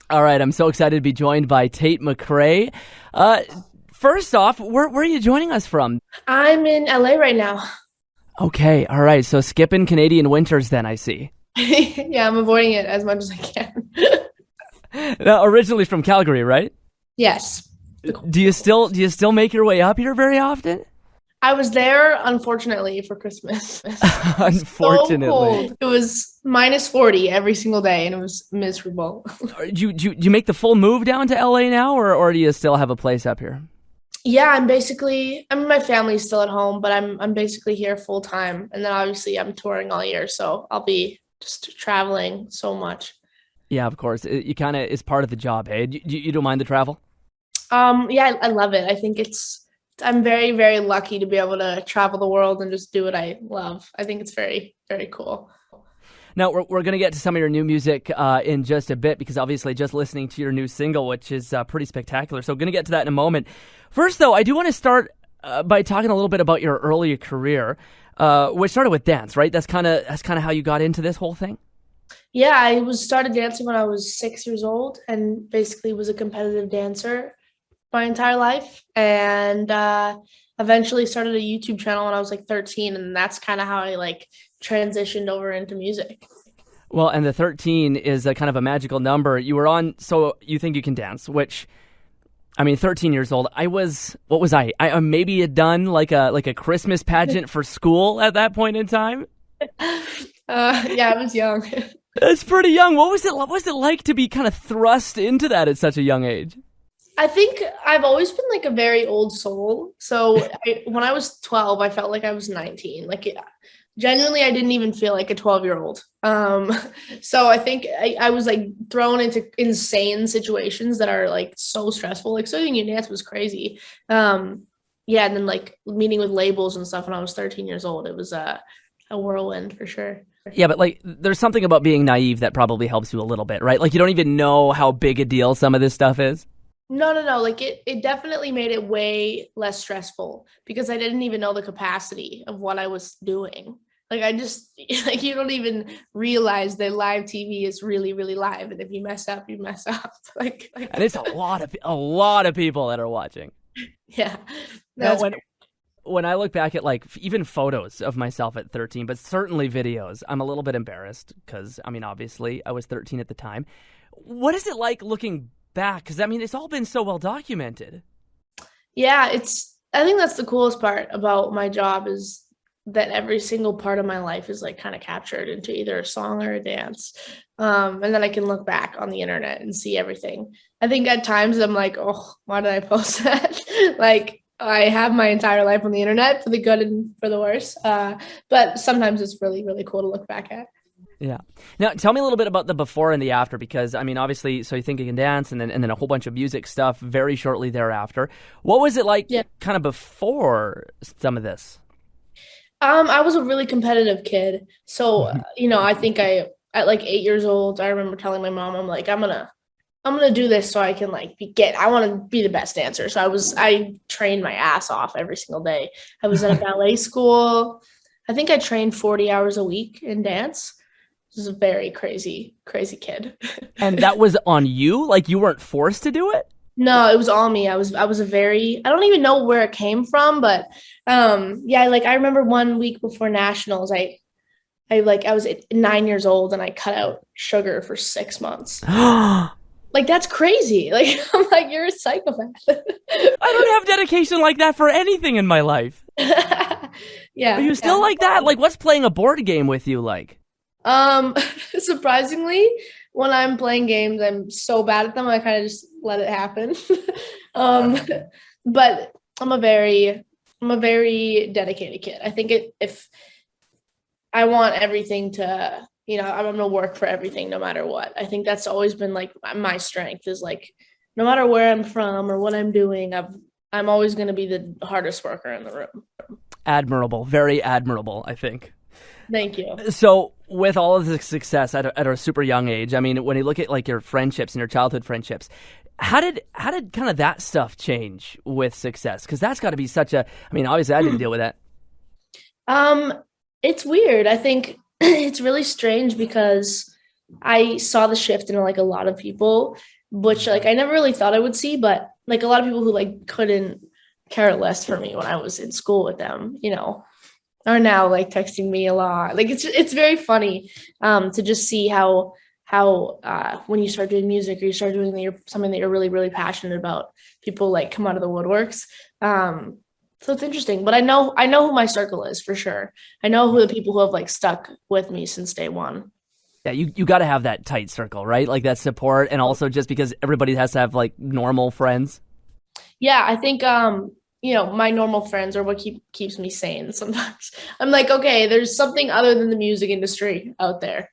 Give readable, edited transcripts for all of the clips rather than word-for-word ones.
All right, I'm so excited to be joined by Tate McRae. First off, where are you joining us from? I'm in LA right now. Okay, all right, so skipping Canadian winters then, I see. Yeah, I'm avoiding it as much as I can. Now, originally from Calgary, right? Yes. Do you still make your way up here very often? I was there, unfortunately, for Christmas. So Unfortunately. cold. It was minus 40 every single day, and it was miserable. Do you make the full move down to LA now, or do you still have a place up here? Yeah, I mean, my family's still at home, but I'm basically here full time. And then obviously I'm touring all year, so I'll be just traveling so much. Yeah, of course. You kind of is part of the job, hey? You don't mind the travel? Yeah, I love it. I'm very, very lucky to be able to travel the world and just do what I love. I think it's very, very cool. Now, we're going to get to some of your new music in just a bit because obviously just listening to your new single, which is pretty spectacular. So going to get to that in a moment. First, though, I do want to start by talking a little bit about your earlier career, which started with dance, right? That's kind of how you got into this whole thing? Yeah, I was started dancing when I was 6 years old and basically was a competitive dancer my entire life. And eventually started a YouTube channel when I was like 13. And that's kind of how I like transitioned over into music. Well, and the 13 is a kind of a magical number. You were on So You Think You Can Dance, which, I mean, 13 years old. What was I? I maybe had done like a Christmas pageant for school at that point in time. Yeah, I was young. That's pretty young. What was it like to be kind of thrust into that at such a young age? I think I've always been like a very old soul. When I was 12, I felt like I was 19. Like, genuinely, I didn't even feel like a 12-year-old. So I think I was like thrown into insane situations that are like so stressful. Like, so Union Dance was crazy. Yeah, and then like meeting with labels and stuff when I was 13 years old, it was a whirlwind for sure. Yeah, but like, there's something about being naive that probably helps you a little bit, right? Like, you don't even know how big a deal some of this stuff is. No, no, no. Like it definitely made it way less stressful because I didn't even know the capacity of what I was doing. Like I just like you don't even realize that live TV is really, really live, and if you mess up, you mess up. And it's a lot of people that are watching. Yeah, Now, that's when I look back at like even photos of myself at 13, but certainly videos, I'm a little bit embarrassed because I mean, obviously, I was 13 at the time. What is it like looking back? Because I mean, it's all been so well documented. yeah. I think that's the coolest part about my job is that every single part of my life is like kind of captured into either a song or a dance. And then I can look back on the internet and see everything. I think at times I'm like, oh, why did I post that? Like I have my entire life on the internet for the good and for the worse. But sometimes it's really, really cool to look back at. Yeah. Now, tell me a little bit about the before and the after, because I mean, obviously, So You Think You Can Dance, and then a whole bunch of music stuff very shortly thereafter. What was it like, Yeah. kind of before some of this? I was a really competitive kid. I think at like 8 years old, I remember telling my mom, I'm like, I'm gonna do this so I can like I want to be the best dancer. I trained my ass off every single day. I was at a ballet school. I think I trained 40 hours a week in dance. This is a very crazy, crazy kid. And that was on you? Like you weren't forced to do it? No, it was all me. I don't even know where it came from, but yeah, like I remember one week before nationals, I was 9 years old and I cut out sugar for 6 months. Like that's crazy. Like I'm like, you're a psychopath. I don't have dedication like that for anything in my life. Yeah. Are you still Yeah. like that? Like, what's playing a board game with you like? Um, Surprisingly, when I'm playing games, I'm so bad at them, I kind of just let it happen. Um, but I'm a very dedicated kid. I think if I want everything to, I'm gonna work for everything no matter what. I think that's always been like my strength is like, no matter where I'm from or what I'm doing, I'm always gonna be the hardest worker in the room. Admirable. Very admirable, I think. Thank you. So, with all of this success at a super young age, I mean, when you look at like your friendships and your childhood friendships, how did kind of that stuff change with success? Because that's got to be I mean, obviously I didn't deal with that. Um, it's weird. I think it's really strange because I saw the shift in like a lot of people, which like I never really thought I would see, but like a lot of people who like couldn't care less for me when I was in school with them, are now like texting me a lot. Like it's very funny to just see how when you start doing music or you start doing something that you're really, really passionate about, people like come out of the woodworks. So it's interesting, but I know who my circle is for sure. I know who the people who have like stuck with me since day one. Yeah, you got to have that tight circle, right? Like that support, and also just because everybody has to have like normal friends. Yeah, I think my normal friends are what keeps me sane sometimes. I'm like, okay, there's something other than the music industry out there.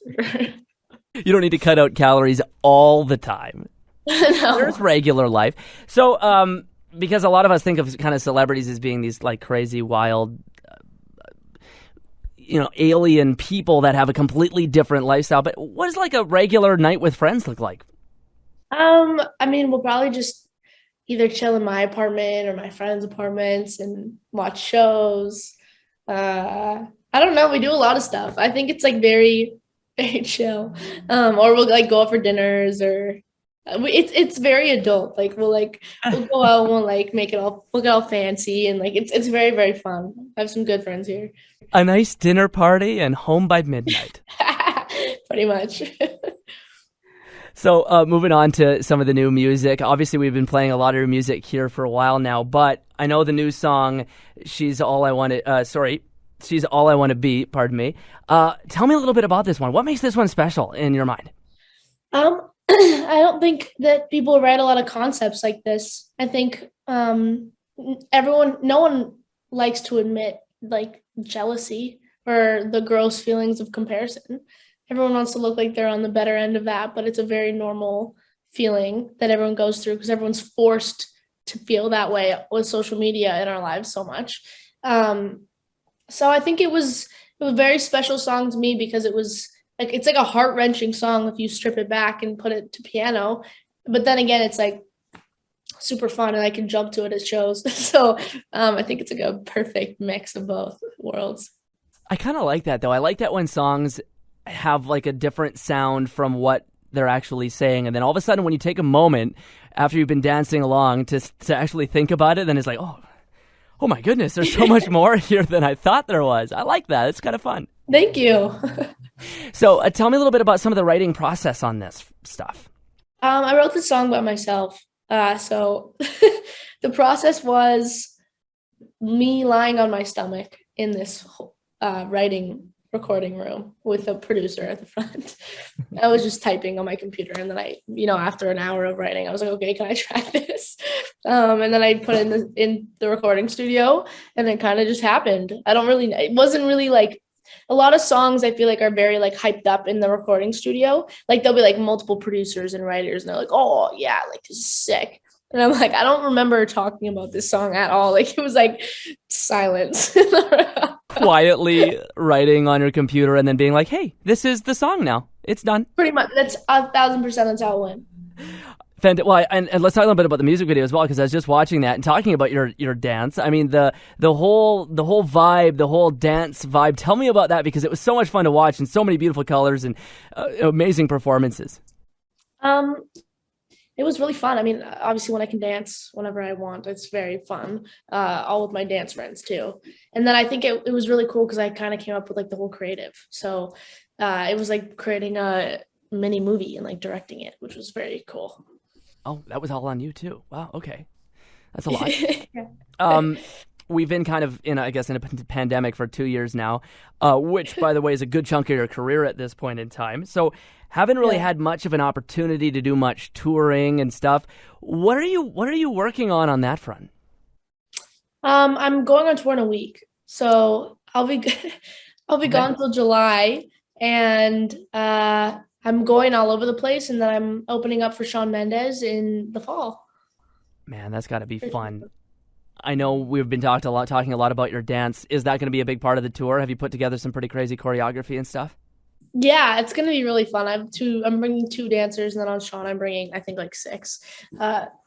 You don't need to cut out calories all the time. No. There's regular life. So, because a lot of us think of kind of celebrities as being these like crazy, wild, alien people that have a completely different lifestyle. But what does like a regular night with friends look like? I mean, we'll probably just either chill in my apartment or my friends' apartments and watch shows. I don't know. We do a lot of stuff. I think it's like very, very chill. Or we'll like go out for dinners or it's very adult. Like we'll go out and we'll like we'll get all fancy and like it's very, very fun. I have some good friends here. A nice dinner party and home by midnight. Pretty much. So moving on to some of the new music. Obviously, we've been playing a lot of your music here for a while now, but I know the new song, She's All I Want to Be, pardon me. Tell me a little bit about this one. What makes this one special in your mind? I don't think that people write a lot of concepts like this. I think no one likes to admit like jealousy or the gross feelings of comparison. Everyone wants to look like they're on the better end of that, but it's a very normal feeling that everyone goes through because everyone's forced to feel that way with social media in our lives so much. So I think it was a very special song to me because it was like, it's like a heart-wrenching song if you strip it back and put it to piano. But then again, it's like super fun and I can jump to it at shows. So I think it's like a perfect mix of both worlds. I kind of like that though. I like that when songs have like a different sound from what they're actually saying, and then all of a sudden when you take a moment after you've been dancing along to actually think about it, then it's like, oh my goodness, there's so much more here than I thought there was. I like that. It's kind of fun. Thank you. So tell me a little bit about some of the writing process on this stuff. I wrote the song by myself. So the process was me lying on my stomach in this recording room with a producer at the front. I was just typing on my computer, and then I, after an hour of writing, I was like, okay, can I track this? And then I put it in the recording studio, and it kind of just happened. It wasn't really like a lot of songs I feel like are very like hyped up in the recording studio. Like there'll be like multiple producers and writers and they're like, oh yeah, like this is sick. And I'm like, I don't remember talking about this song at all. Like it was like silence. Quietly writing on your computer and then being like, hey, this is the song now. It's done. Pretty much. That's 1,000% that's how it went. Well, and let's talk a little bit about the music video as well, because I was just watching that and talking about your dance. I mean, the whole vibe, the whole dance vibe. Tell me about that, because it was so much fun to watch and so many beautiful colors and amazing performances. It was really fun. I mean, obviously when I can dance whenever I want, it's very fun. All with my dance friends too. And then I think it was really cool because I kind of came up with like the whole creative. So it was like creating a mini movie and like directing it, which was very cool. Oh, that was all on you too. Wow. Okay. That's a lot. We've been kind of in a pandemic for 2 years now, which by the way is a good chunk of your career at this point in time. So haven't really had much of an opportunity to do much touring and stuff. What are you working on that front? I'm going on tour in a week. So I'll be gone till July, and I'm going all over the place, and then I'm opening up for Shawn Mendes in the fall. Man, that's got to be fun. I know we've been talking a lot about your dance. Is that going to be a big part of the tour? Have you put together some pretty crazy choreography and stuff? Yeah, it's going to be really fun. I'm bringing 2 dancers, and then on Shawn I'm bringing, I think, like 6.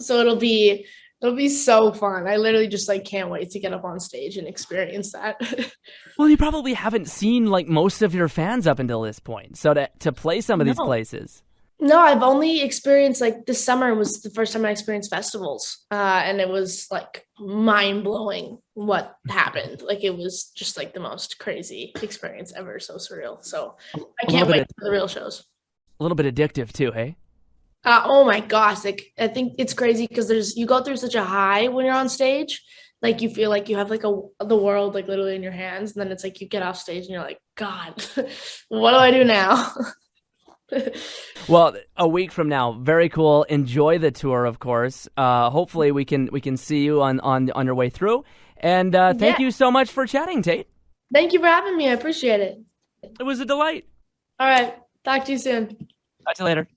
So it'll be It'll be so fun. I literally just like can't wait to get up on stage and experience that. Well, you probably haven't seen like most of your fans up until this point. So to play some of these No. places. No, I've only experienced like this summer was the first time I experienced festivals. And it was like mind blowing what happened. Like it was just like the most crazy experience ever. So surreal. So I can't wait for the real shows. A little bit addictive too, hey? Oh my gosh. Like I think it's crazy because you go through such a high when you're on stage. Like you feel like you have like the world like literally in your hands. And then it's like you get off stage and you're like, God, what do I do now? Well, a week from now, very cool. Enjoy the tour, of course. Hopefully, we can see you on your way through. And thank you so much for chatting, Tate. Thank you for having me. I appreciate it. It was a delight. All right. Talk to you soon. Talk to you later.